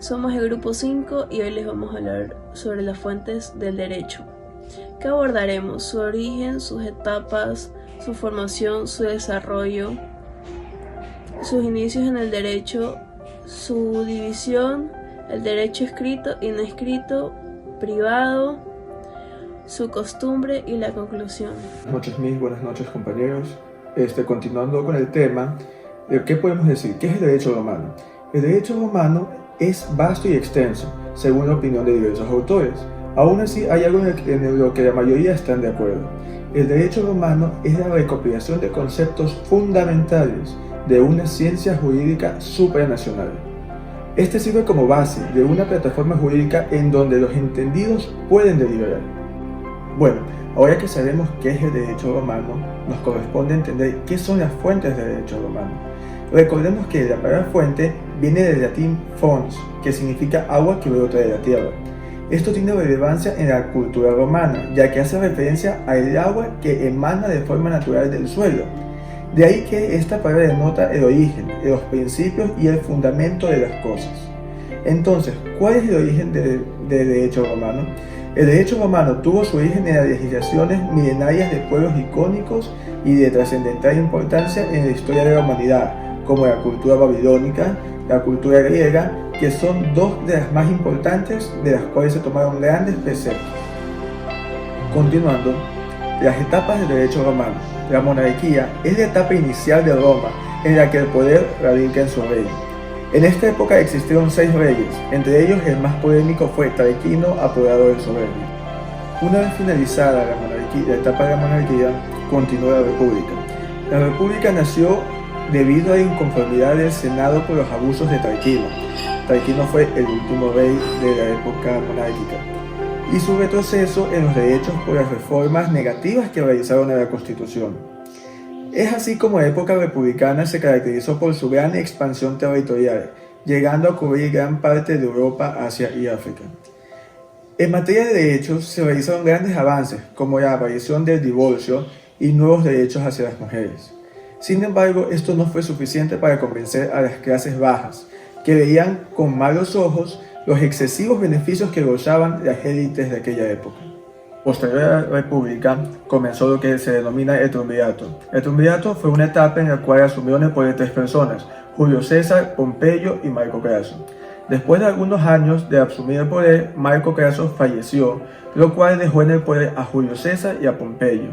Somos el grupo 5 y hoy les vamos a hablar sobre las fuentes del derecho. ¿Qué abordaremos? Su origen, sus etapas, su formación, su desarrollo, sus inicios en el derecho, su división, el derecho escrito y no escrito, privado, su costumbre y la conclusión. Buenas noches, buenas noches, compañeros. Continuando con el tema, ¿qué podemos decir? ¿Qué es el derecho romano? El derecho romano es vasto y extenso, según la opinión de diversos autores. Aún así, hay algo en lo que la mayoría están de acuerdo. El derecho romano es la recopilación de conceptos fundamentales de una ciencia jurídica supranacional. Este sirve como base de una plataforma jurídica en donde los entendidos pueden deliberar. Bueno, ahora que sabemos qué es el derecho romano, nos corresponde entender qué son las fuentes del derecho romano. Recordemos que la palabra fuente viene del latín fons, que significa agua que brota de la tierra. Esto tiene relevancia en la cultura romana, ya que hace referencia al agua que emana de forma natural del suelo. De ahí que esta palabra denota el origen, los principios y el fundamento de las cosas. Entonces, ¿cuál es el origen del derecho romano? El derecho romano tuvo su origen en las legislaciones milenarias de pueblos icónicos y de trascendental importancia en la historia de la humanidad, como la cultura babilónica, la cultura griega, que son dos de las más importantes, de las cuales se tomaron grandes preceptos. Continuando, las etapas del derecho romano. La monarquía es la etapa inicial de Roma, en la que el poder radica en su rey. En esta época existieron 6 reyes, entre ellos el más polémico fue Tarquino, apodado el Soberbio. Una vez finalizada la etapa de la monarquía, continuó la república. La república nació debido a la inconformidad del Senado por los abusos de Tarquino. Tarquino fue el último rey de la época monárquica, y su retroceso en los derechos por las reformas negativas que realizaron a la Constitución. Es así como la época republicana se caracterizó por su gran expansión territorial, llegando a cubrir gran parte de Europa, Asia y África. En materia de derechos se realizaron grandes avances, como la aparición del divorcio y nuevos derechos hacia las mujeres. Sin embargo, esto no fue suficiente para convencer a las clases bajas, que veían con malos ojos los excesivos beneficios que gozaban las élites de aquella época. Posterior a la República, comenzó lo que se denomina el triunvirato. El triunvirato fue una etapa en la cual asumieron el poder 3 personas, Julio César, Pompeyo y Marco Craso. Después de algunos años de asumir el poder, Marco Craso falleció, lo cual dejó en el poder a Julio César y a Pompeyo.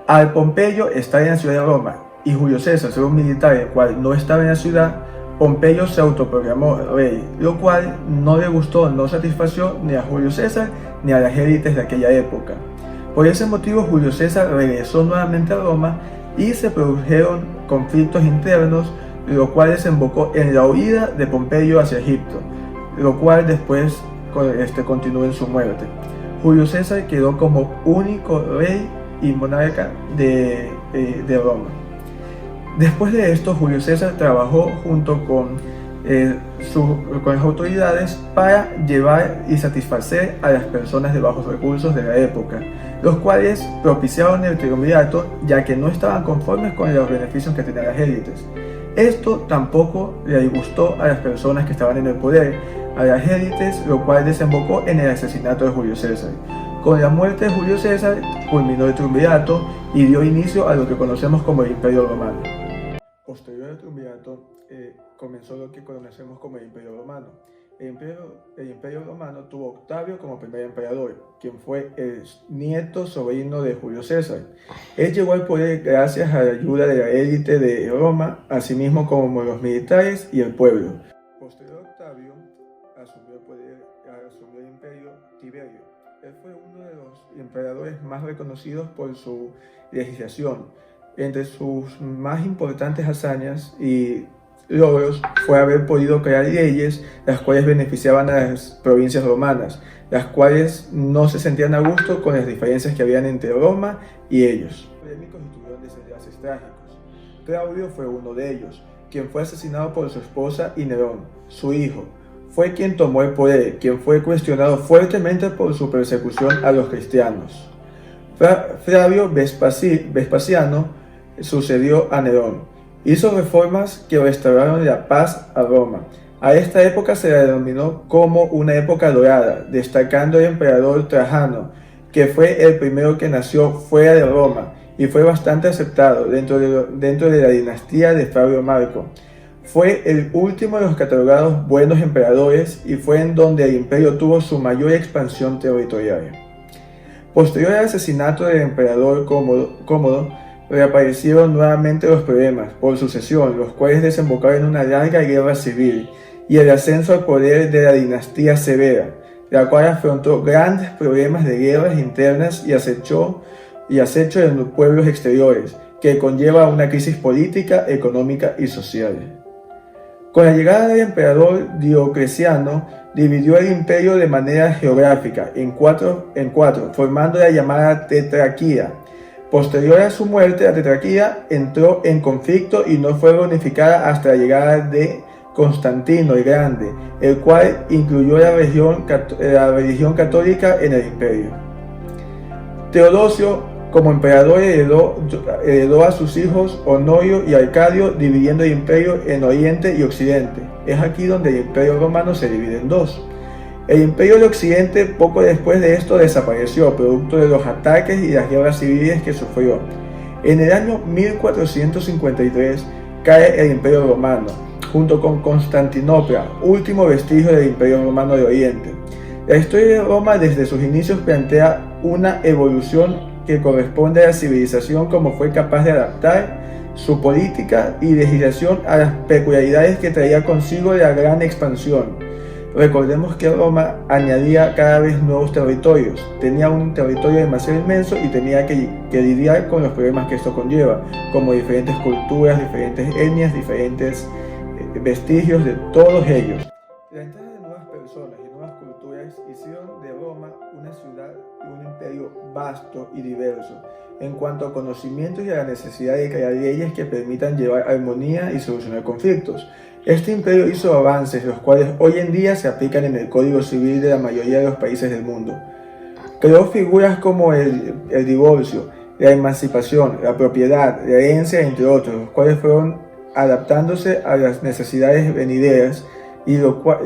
Al Pompeyo estar en la ciudad de Roma y Julio César ser un militar el cual no estaba en la ciudad, Pompeyo se autoproclamó rey, lo cual no le gustó, no satisfació ni a Julio César ni a las élites de aquella época. Por ese motivo Julio César regresó nuevamente a Roma y se produjeron conflictos internos, lo cual desembocó en la huida de Pompeyo hacia Egipto, lo cual después continuó en su muerte. Julio César quedó como único rey y monarca de Roma. Después de esto, Julio César trabajó junto con las autoridades para llevar y satisfacer a las personas de bajos recursos de la época, los cuales propiciaron el triunvirato ya que no estaban conformes con los beneficios que tenían las élites. Esto tampoco le gustó a las personas que estaban en el poder, a las élites, lo cual desembocó en el asesinato de Julio César. Con la muerte de Julio César culminó el triunvirato y dio inicio a lo que conocemos como el Imperio Romano. Posterior al triunvirato comenzó lo que conocemos como el Imperio Romano. El Imperio Romano tuvo a Octavio como primer emperador, quien fue el nieto sobrino de Julio César. Él llegó al poder gracias a la ayuda de la élite de Roma, así mismo como los militares y el pueblo. Posterior a Octavio asumió el imperio Tiberio. Él fue uno de los emperadores más reconocidos por su legislación. Entre sus más importantes hazañas y logros fue haber podido crear leyes las cuales beneficiaban a las provincias romanas, las cuales no se sentían a gusto con las diferencias que habían entre Roma y ellos. Los polémicos tuvieron desenlaces trágicos. Claudio fue uno de ellos, quien fue asesinado por su esposa y Nerón, su hijo. Fue quien tomó el poder, quien fue cuestionado fuertemente por su persecución a los cristianos. Flavio Vespasiano sucedió a Nerón. Hizo reformas que restauraron la paz a Roma. A esta época se la denominó como una época dorada, destacando el emperador Trajano, que fue el primero que nació fuera de Roma y fue bastante aceptado dentro de la dinastía de Fabio Marco. Fue el último de los catalogados buenos emperadores y fue en donde el imperio tuvo su mayor expansión territorial. Posterior al asesinato del emperador Cómodo, reaparecieron nuevamente los problemas por sucesión, los cuales desembocaron en una larga guerra civil y el ascenso al poder de la dinastía Severa, la cual afrontó grandes problemas de guerras internas y acecho de los pueblos exteriores, que conlleva una crisis política, económica y social. Con la llegada del emperador Diocleciano, dividió el imperio de manera geográfica en cuatro, formando la llamada Tetrarquía. Posterior a su muerte, la Tetrarquía entró en conflicto y no fue reunificada hasta la llegada de Constantino el Grande, el cual incluyó la religión católica en el imperio. Teodosio, como emperador, heredó a sus hijos Honorio y Arcadio, dividiendo el imperio en Oriente y Occidente. Es aquí donde el imperio romano se divide en dos. El imperio de Occidente poco después de esto desapareció, producto de los ataques y las guerras civiles que sufrió. En el año 1453 cae el imperio romano, junto con Constantinopla, último vestigio del imperio romano de Oriente. La historia de Roma desde sus inicios plantea una evolución que corresponde a la civilización, como fue capaz de adaptar su política y legislación a las peculiaridades que traía consigo la gran expansión. Recordemos que Roma añadía cada vez nuevos territorios, tenía un territorio demasiado inmenso y tenía que lidiar con los problemas que esto conlleva, como diferentes culturas, diferentes etnias, diferentes vestigios de todos ellos. La entrada de nuevas personas y nuevas culturas hicieron de Roma una ciudad y un imperio vasto y diverso en cuanto a conocimientos y a la necesidad de crear leyes que permitan llevar armonía y solucionar conflictos. Este imperio hizo avances, los cuales hoy en día se aplican en el Código Civil de la mayoría de los países del mundo. Creó figuras como el divorcio, la emancipación, la propiedad, la herencia, entre otros, los cuales fueron adaptándose a las necesidades venideras y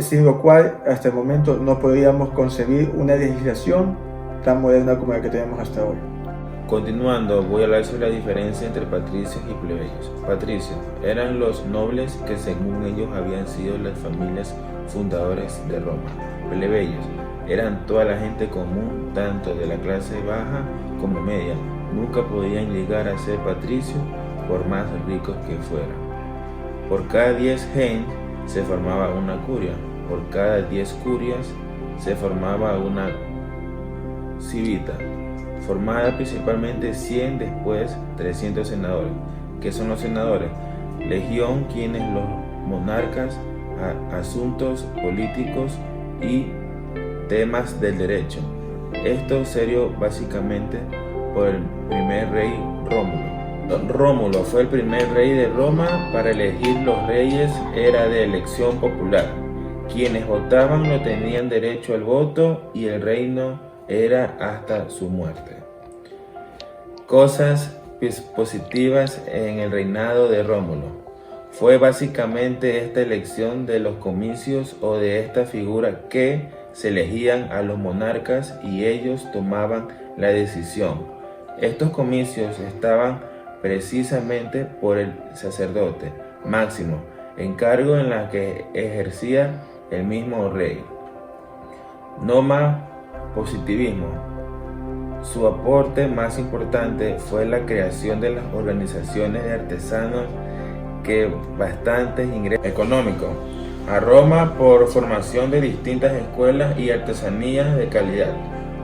sin lo cual hasta el momento no podríamos concebir una legislación tan moderna como la que tenemos hasta ahora. Continuando, voy a hablar sobre la diferencia entre patricios y plebeyos. Patricios eran los nobles que según ellos habían sido las familias fundadoras de Roma. Plebeyos eran toda la gente común, tanto de la clase baja como media. Nunca podían llegar a ser patricios por más ricos que fueran. Por cada 10 gens se formaba una curia, por cada 10 curias se formaba una civita, formada principalmente 100, después 300 senadores. ¿Qué son los senadores? Legión, quienes los monarcas, asuntos políticos y temas del derecho. Esto serio básicamente por el primer rey Rómulo. Rómulo fue el primer rey de Roma. Para elegir los reyes era de elección popular. Quienes votaban no tenían derecho al voto y el reino era hasta su muerte. Cosas positivas en el reinado de Rómulo. Fue básicamente esta elección de los comicios o de esta figura que se elegían a los monarcas y ellos tomaban la decisión. Estos comicios estaban precisamente por el sacerdote máximo, encargo en la que ejercía el mismo rey. Noma positivismo. Su aporte más importante fue la creación de las organizaciones de artesanos que bastantes ingresos económicos a Roma por formación de distintas escuelas y artesanías de calidad.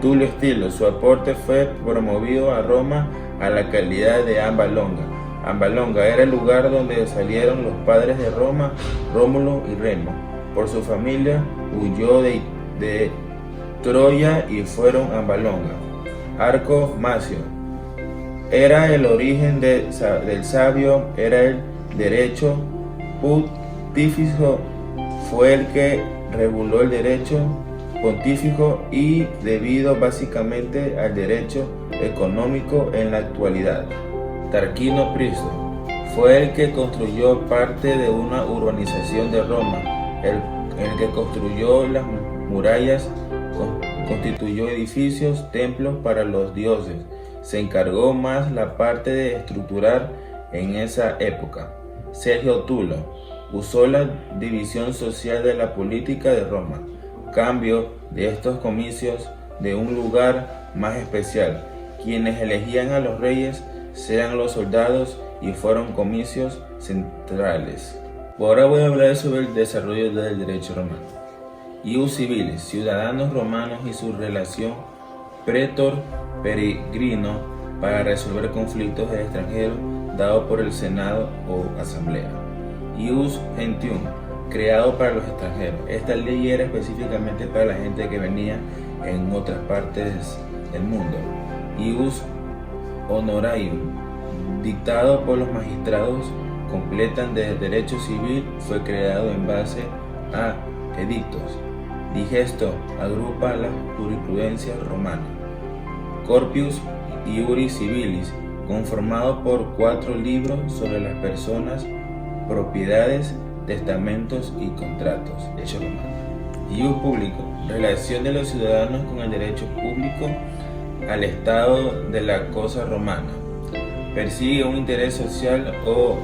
Tulio Estilo, su aporte fue promovido a Roma a la calidad de Amba Longa. Amba Longa era el lugar donde salieron los padres de Roma, Rómulo y Remo. Por su familia huyó de Troya y fueron a Amba Longa. Arco Macio era el origen del sabio, era el derecho pontífico, fue el que reguló el derecho pontífico y debido básicamente al derecho económico en la actualidad. Tarquino Pristo fue el que construyó parte de una urbanización de Roma, el que construyó las murallas, constituyó edificios, templos para los dioses. Se encargó más la parte de estructurar en esa época. Sergio Tulo usó la división social de la política de Roma. Cambio de estos comicios de un lugar más especial. Quienes elegían a los reyes sean los soldados y fueron comicios centrales. Ahora voy a hablar sobre el desarrollo del derecho romano. Ius civilis, ciudadanos romanos y su relación pretor-peregrino para resolver conflictos de extranjeros dado por el Senado o Asamblea. Ius gentium, creado para los extranjeros. Esta ley era específicamente para la gente que venía en otras partes del mundo. Ius honorarium, dictado por los magistrados, completan de derecho civil, fue creado en base a edictos. Digesto, agrupa la jurisprudencia romana. Corpus Iuris Civilis, conformado por 4 libros sobre las personas, propiedades, testamentos y contratos. Derecho romano. Ius público, relación de los ciudadanos con el derecho público al estado de la cosa romana. Persigue un interés social o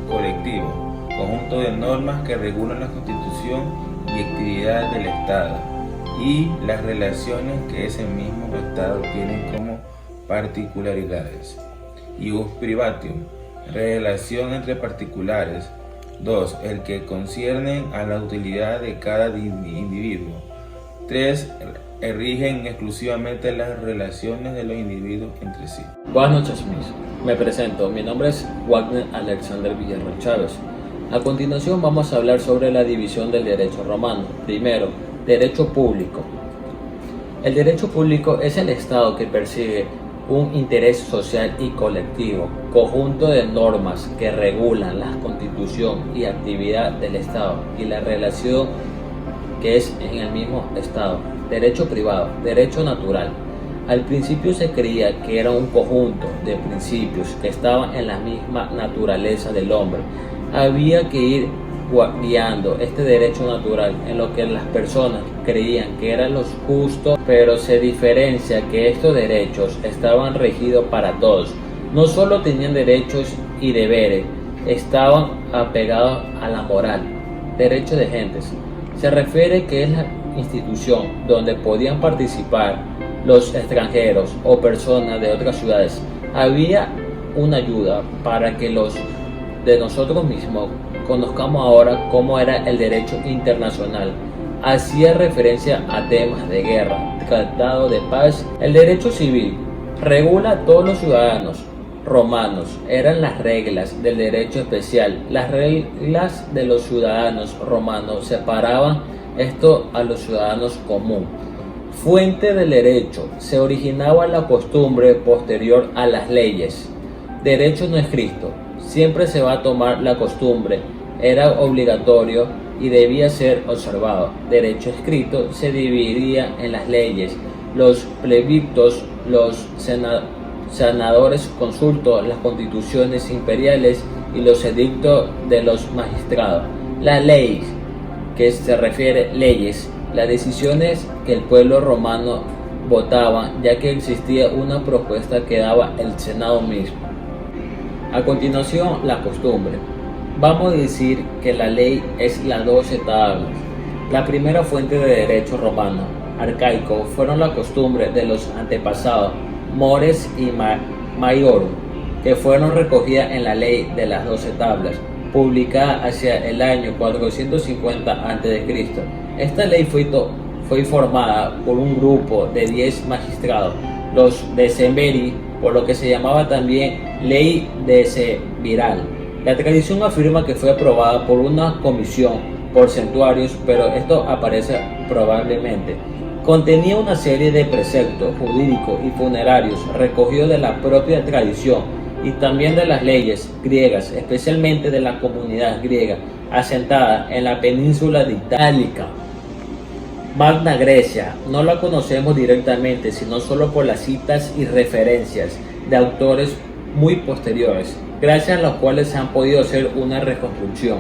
colectivo, conjunto de normas que regulan la constitución y actividad del Estado y las relaciones que ese mismo Estado tiene como particularidades. Ius privatium, relación entre particulares. 2. El que concierne a la utilidad de cada individuo. 3. Rigen exclusivamente las relaciones de los individuos entre sí. Buenas noches, me presento. Mi nombre es Wagner Alexander Villarreal Chávez. A continuación vamos a hablar sobre la división del derecho romano. Primero, derecho público. El derecho público es el Estado que persigue un interés social y colectivo, conjunto de normas que regulan la constitución y actividad del Estado y la relación que es en el mismo Estado. Derecho privado, derecho natural. Al principio se creía que era un conjunto de principios que estaban en la misma naturaleza del hombre. Había que ir guiando este derecho natural en lo que las personas creían que era lo justo, pero se diferencia que estos derechos estaban regidos para todos. No solo tenían derechos y deberes, estaban apegados a la moral. Derecho de gentes. Se refiere que es la institución donde podían participar los extranjeros o personas de otras ciudades. Había una ayuda para que los de nosotros mismos conozcamos ahora cómo era el derecho internacional. Hacía referencia a temas de guerra, tratado de paz. El derecho civil regula a todos los ciudadanos romanos. Eran las reglas del derecho especial. Las reglas de los ciudadanos romanos separaban esto a los ciudadanos común. Fuente del derecho. Se originaba la costumbre posterior a las leyes. Derecho no escrito. Siempre se va a tomar la costumbre. Era obligatorio y debía ser observado. Derecho escrito se dividía en las leyes, los plebiscitos, los senadores consultos, las constituciones imperiales y los edictos de los magistrados. La ley, que se refiere leyes, las decisiones que el pueblo romano votaba, ya que existía una propuesta que daba el Senado mismo. A continuación, la costumbre. Vamos a decir que la ley es las 12 tablas. La primera fuente de derecho romano arcaico fueron las costumbres de los antepasados Mores y Maiorum, que fueron recogidas en la ley de las 12 tablas, publicada hacia el año 450 a.C. Esta ley fue formada por un grupo de 10 magistrados, los decemviri, por lo que se llamaba también ley decemviral. La tradición afirma que fue aprobada por una comisión porcentuarios, pero esto aparece probablemente. Contenía una serie de preceptos jurídicos y funerarios recogidos de la propia tradición y también de las leyes griegas, especialmente de la comunidad griega asentada en la península de Itálica. Magna Grecia no la conocemos directamente, sino solo por las citas y referencias de autores muy posteriores, gracias a los cuales se han podido hacer una reconstrucción.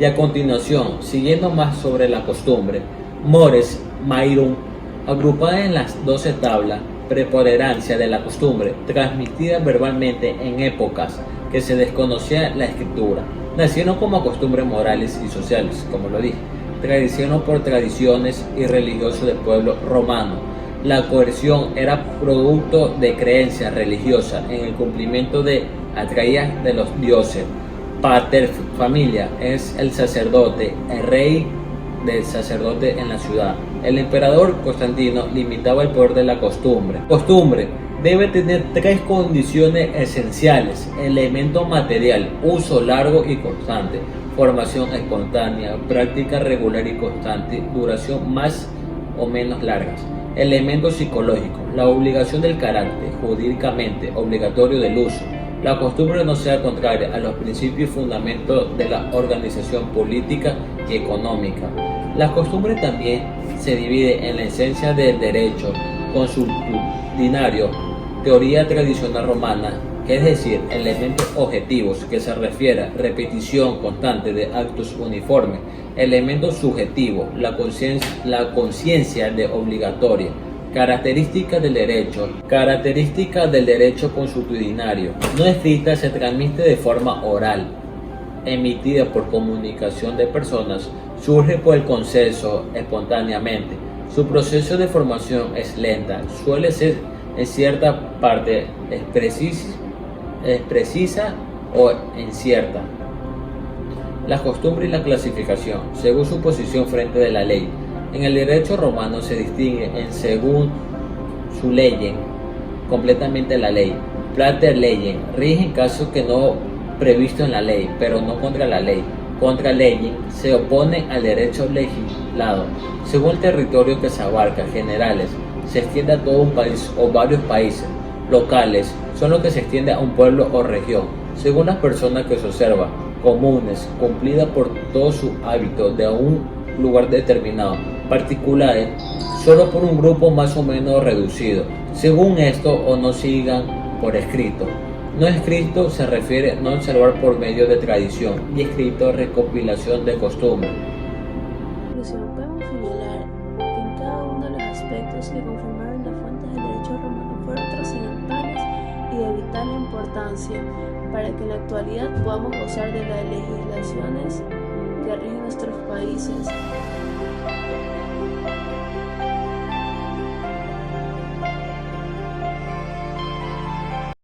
Y a continuación, siguiendo más sobre la costumbre, Mores Mayrum, agrupada en las 12 tablas, preponderancia de la costumbre, transmitida verbalmente en épocas que se desconocía la escritura, nacieron como costumbres morales y sociales, como lo dije, tradición por tradiciones y religiosos del pueblo romano. La coerción era producto de creencias religiosas en el cumplimiento de atraídas de los dioses. Pater familia es el sacerdote, el rey del sacerdote en la ciudad. El emperador Constantino limitaba el poder de la costumbre. Costumbre debe tener 3 condiciones esenciales: elemento material, uso largo y constante, formación espontánea, práctica regular y constante, duración más o menos largas. Elemento psicológico, la obligación del carácter, jurídicamente obligatorio del uso. La costumbre no sea contraria a los principios y fundamentos de la organización política y económica. La costumbre también se divide en la esencia del derecho consuetudinario, teoría tradicional romana, que es decir, elementos objetivos que se refiere a repetición constante de actos uniformes. Elemento subjetivo, la conciencia de obligatoria. Características del derecho. Características del derecho consuetudinario. No escrita, se transmite de forma oral, emitida por comunicación de personas, surge por el consenso espontáneamente. Su proceso de formación es lenta, suele ser en cierta parte precisa o incierta. La costumbre y la clasificación, según su posición frente de la ley. En el derecho romano se distingue en según su ley, completamente la ley. Prater legem, rige en casos que no previsto en la ley, pero no contra la ley. Contra legem se opone al derecho legislado. Según el territorio que se abarca, generales, se extiende a todo un país o varios países. Locales son los que se extiende a un pueblo o región. Según las personas que se observa, comunes, cumplida por todo su hábito de un lugar determinado. Particulares, solo por un grupo más o menos reducido, según esto o no sigan por escrito. No escrito se refiere a no observar por medio de tradición, y escrito recopilación de costumbre. Podemos señalar que en cada uno de los aspectos que conformaron las fuentes del derecho romano fueron trascendentales y de vital importancia para que en la actualidad podamos gozar de las legislaciones que rigen nuestros países.